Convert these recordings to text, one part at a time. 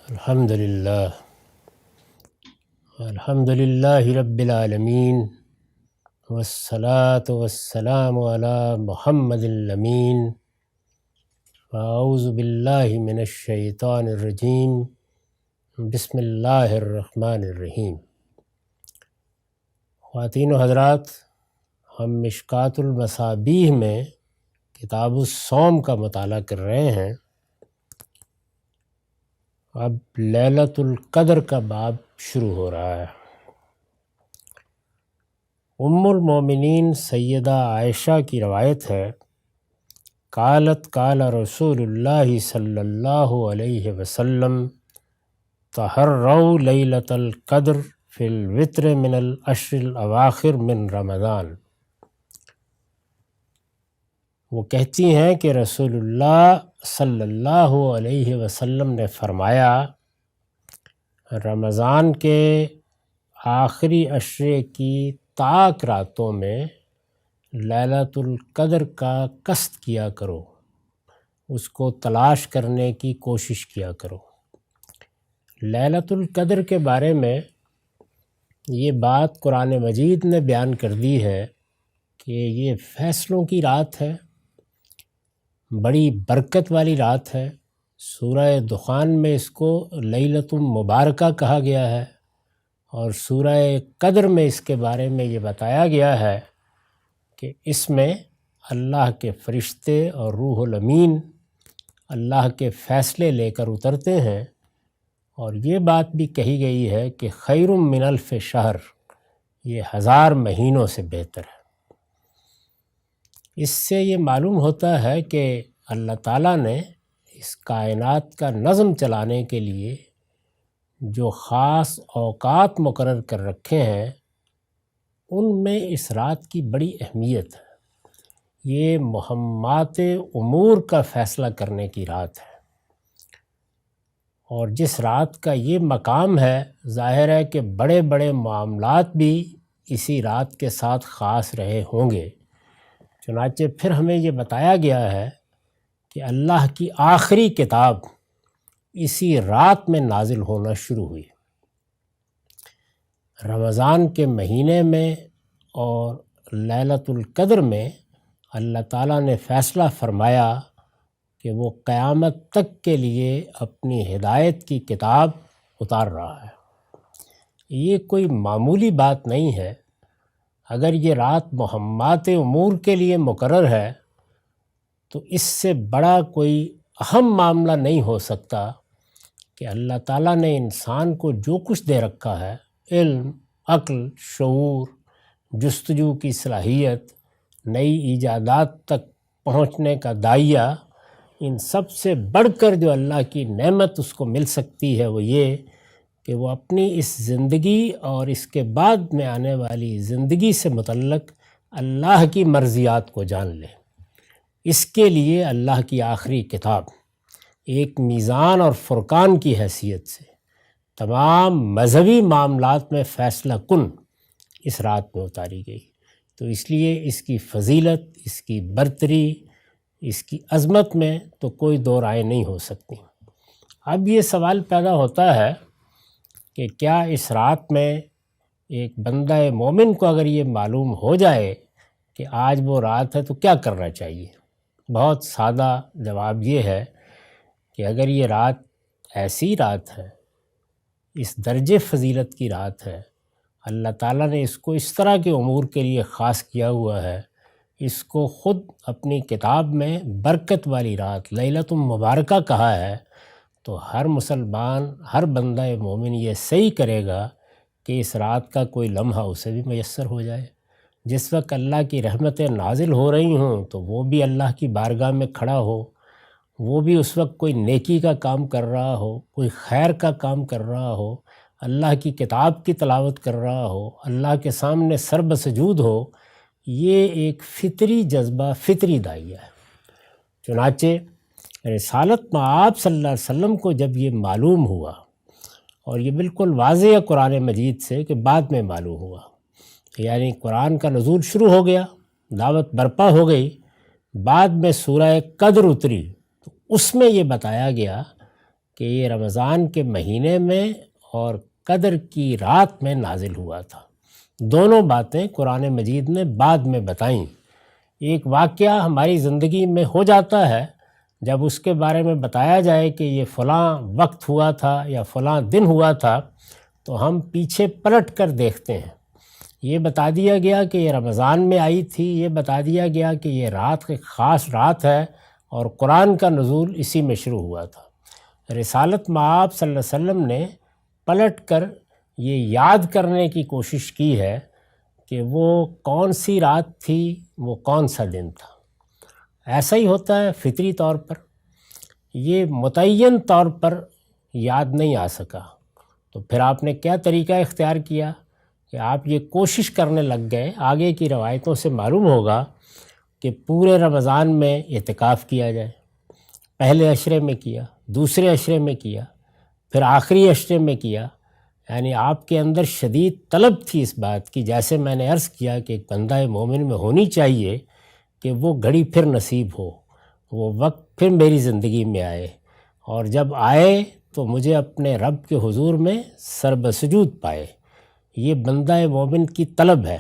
الحمد للہ رب العالمین والصلاة والسلام علی محمد الامین اعوذ باللہ من الشیطان الرجیم بسم اللہ الرحمن الرحیم۔ خواتین و حضرات، ہم مشکوٰۃ المصابیح میں کتاب الصوم کا مطالعہ کر رہے ہیں۔ اب لیلۃ القدر کا باب شروع ہو رہا ہے۔ ام المومنین سیدہ عائشہ کی روایت ہے، قالت قال رسول اللہ صلی اللہ علیہ وسلم تحروا لیلۃ القدر فی الوتر من العشر الاواخر من رمضان۔ وہ کہتی ہیں کہ رسول اللہ صلی اللہ علیہ وسلم نے فرمایا، رمضان کے آخری عشرے کی طاق راتوں میں لیلۃ القدر کا قصد کیا کرو، اس کو تلاش کرنے کی کوشش کیا کرو۔ لیلۃ القدر کے بارے میں یہ بات قرآن مجید نے بیان کر دی ہے کہ یہ فیصلوں کی رات ہے، بڑی برکت والی رات ہے۔ سورہ دخان میں اس کو لیلۃ مبارکہ کہا گیا ہے، اور سورہ قدر میں اس کے بارے میں یہ بتایا گیا ہے کہ اس میں اللہ کے فرشتے اور روح الامین اللہ کے فیصلے لے کر اترتے ہیں، اور یہ بات بھی کہی گئی ہے کہ خیر من الف شہر، یہ 1000 مہینوں سے بہتر ہے۔ اس سے یہ معلوم ہوتا ہے کہ اللہ تعالیٰ نے اس کائنات کا نظم چلانے کے لیے جو خاص اوقات مقرر کر رکھے ہیں، ان میں اس رات کی بڑی اہمیت ہے۔ یہ مہمات امور کا فیصلہ کرنے کی رات ہے، اور جس رات کا یہ مقام ہے، ظاہر ہے کہ بڑے بڑے معاملات بھی اسی رات کے ساتھ خاص رہے ہوں گے۔ چنانچہ پھر ہمیں یہ بتایا گیا ہے کہ اللہ کی آخری کتاب اسی رات میں نازل ہونا شروع ہوئی۔ رمضان کے مہینے میں اور لیلۃ القدر میں اللہ تعالیٰ نے فیصلہ فرمایا کہ وہ قیامت تک کے لیے اپنی ہدایت کی کتاب اتار رہا ہے۔ یہ کوئی معمولی بات نہیں ہے۔ اگر یہ رات مہمات امور کے لیے مقرر ہے تو اس سے بڑا کوئی اہم معاملہ نہیں ہو سکتا کہ اللہ تعالیٰ نے انسان کو جو کچھ دے رکھا ہے، علم، عقل، شعور، جستجو کی صلاحیت، نئی ایجادات تک پہنچنے کا داعیہ، ان سب سے بڑھ کر جو اللہ کی نعمت اس کو مل سکتی ہے وہ یہ کہ وہ اپنی اس زندگی اور اس کے بعد میں آنے والی زندگی سے متعلق اللہ کی مرضیات کو جان لے۔ اس کے لیے اللہ کی آخری کتاب ایک میزان اور فرقان کی حیثیت سے تمام مذہبی معاملات میں فیصلہ کن اس رات میں اتاری گئی۔ تو اس لیے اس کی فضیلت، اس کی برتری، اس کی عظمت میں تو کوئی دو رائے نہیں ہو سکتی۔ اب یہ سوال پیدا ہوتا ہے کہ کیا اس رات میں ایک بندہ مومن کو اگر یہ معلوم ہو جائے کہ آج وہ رات ہے تو کیا کرنا چاہیے؟ بہت سادہ جواب یہ ہے کہ اگر یہ رات ایسی رات ہے، اس درجے فضیلت کی رات ہے، اللہ تعالیٰ نے اس کو اس طرح کے امور کے لیے خاص کیا ہوا ہے، اس کو خود اپنی کتاب میں برکت والی رات لیلۃ مبارکہ کہا ہے، تو ہر مسلمان، ہر بندہ مومن یہ صحیح کرے گا کہ اس رات کا کوئی لمحہ اسے بھی میسر ہو جائے۔ جس وقت اللہ کی رحمتیں نازل ہو رہی ہوں تو وہ بھی اللہ کی بارگاہ میں کھڑا ہو، وہ بھی اس وقت کوئی نیکی کا کام کر رہا ہو، کوئی خیر کا کام کر رہا ہو، اللہ کی کتاب کی تلاوت کر رہا ہو، اللہ کے سامنے سر بسجود ہو۔ یہ ایک فطری جذبہ، فطری داعیہ ہے۔ چنانچہ رسالت مآب صلی اللہ علیہ وسلم کو جب یہ معلوم ہوا، اور یہ بالکل واضح ہے قرآن مجید سے کہ بعد میں معلوم ہوا، یعنی قرآن کا نزول شروع ہو گیا، دعوت برپا ہو گئی، بعد میں سورہ قدر اتری، تو اس میں یہ بتایا گیا کہ یہ رمضان کے مہینے میں اور قدر کی رات میں نازل ہوا تھا۔ دونوں باتیں قرآن مجید نے بعد میں بتائیں۔ ایک واقعہ ہماری زندگی میں ہو جاتا ہے، جب اس کے بارے میں بتایا جائے کہ یہ فلاں وقت ہوا تھا یا فلاں دن ہوا تھا، تو ہم پیچھے پلٹ کر دیکھتے ہیں۔ یہ بتا دیا گیا کہ یہ رمضان میں آئی تھی، یہ بتا دیا گیا کہ یہ رات ایک خاص رات ہے اور قرآن کا نزول اسی میں شروع ہوا تھا۔ رسالت مآب صلی اللہ علیہ وسلم نے پلٹ کر یہ یاد کرنے کی کوشش کی ہے کہ وہ کون سی رات تھی، وہ کون سا دن تھا۔ ایسا ہی ہوتا ہے فطری طور پر، یہ متعین طور پر یاد نہیں آ سکا، تو پھر آپ نے کیا طریقہ اختیار کیا کہ آپ یہ کوشش کرنے لگ گئے۔ آگے کی روایتوں سے معلوم ہوگا کہ پورے رمضان میں اعتکاف کیا جائے، پہلے عشرے میں کیا، دوسرے عشرے میں کیا، پھر آخری عشرے میں کیا۔ یعنی آپ کے اندر شدید طلب تھی اس بات کی، جیسے میں نے عرض کیا کہ ایک بندہ مومن میں ہونی چاہیے کہ وہ گھڑی پھر نصیب ہو، وہ وقت پھر میری زندگی میں آئے، اور جب آئے تو مجھے اپنے رب کے حضور میں سر بسجود پائے۔ یہ بندہ مومن کی طلب ہے۔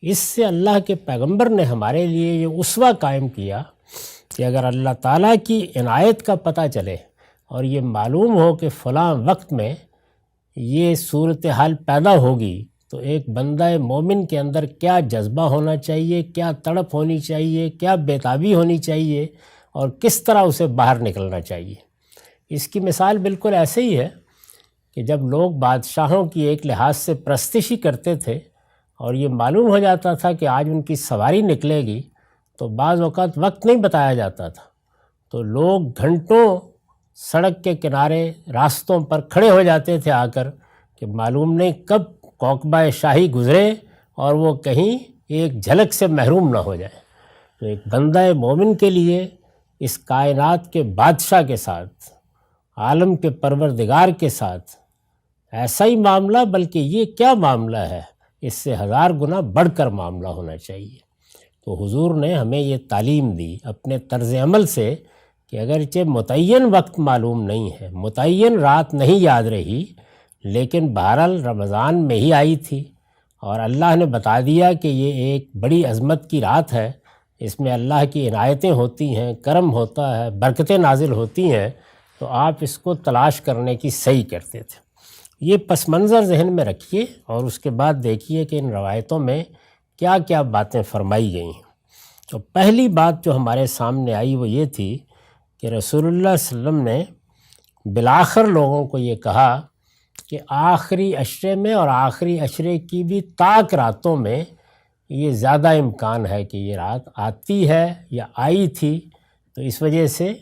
اس سے اللہ کے پیغمبر نے ہمارے لیے یہ اسوہ قائم کیا کہ اگر اللہ تعالیٰ کی عنایت کا پتہ چلے اور یہ معلوم ہو کہ فلاں وقت میں یہ صورتحال پیدا ہوگی، تو ایک بندہ مومن کے اندر کیا جذبہ ہونا چاہیے، کیا تڑپ ہونی چاہیے، کیا بیتابی ہونی چاہیے، اور کس طرح اسے باہر نکلنا چاہیے۔ اس کی مثال بالکل ایسے ہی ہے کہ جب لوگ بادشاہوں کی ایک لحاظ سے پرستش ہی کرتے تھے اور یہ معلوم ہو جاتا تھا کہ آج ان کی سواری نکلے گی، تو بعض اوقات وقت نہیں بتایا جاتا تھا، تو لوگ گھنٹوں سڑک کے کنارے راستوں پر کھڑے ہو جاتے تھے آ کر کہ معلوم نہیں کب کوکبہ شاہی گزرے اور وہ کہیں ایک جھلک سے محروم نہ ہو جائے۔ تو ایک بندہ مومن کے لیے اس کائنات کے بادشاہ کے ساتھ، عالم کے پروردگار کے ساتھ ایسا ہی معاملہ، بلکہ یہ کیا معاملہ ہے، اس سے 1000 گنا بڑھ کر معاملہ ہونا چاہیے۔ تو حضور نے ہمیں یہ تعلیم دی اپنے طرز عمل سے کہ اگرچہ متعین وقت معلوم نہیں ہے، متعین رات نہیں یاد رہی، لیکن بہرحال رمضان میں ہی آئی تھی، اور اللہ نے بتا دیا کہ یہ ایک بڑی عظمت کی رات ہے، اس میں اللہ کی عنایتیں ہوتی ہیں، کرم ہوتا ہے، برکتیں نازل ہوتی ہیں، تو آپ اس کو تلاش کرنے کی صحیح کرتے تھے۔ یہ پس منظر ذہن میں رکھیے اور اس کے بعد دیکھیے کہ ان روایتوں میں کیا کیا باتیں فرمائی گئی ہیں۔ تو پہلی بات جو ہمارے سامنے آئی وہ یہ تھی کہ رسول اللہ صلی اللہ علیہ وسلم نے بالآخر لوگوں کو یہ کہا کہ آخری عشرے میں اور آخری عشرے کی بھی طاق راتوں میں یہ زیادہ امکان ہے کہ یہ رات آتی ہے یا آئی تھی، تو اس وجہ سے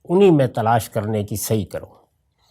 انہی میں تلاش کرنے کی صحیح کرو۔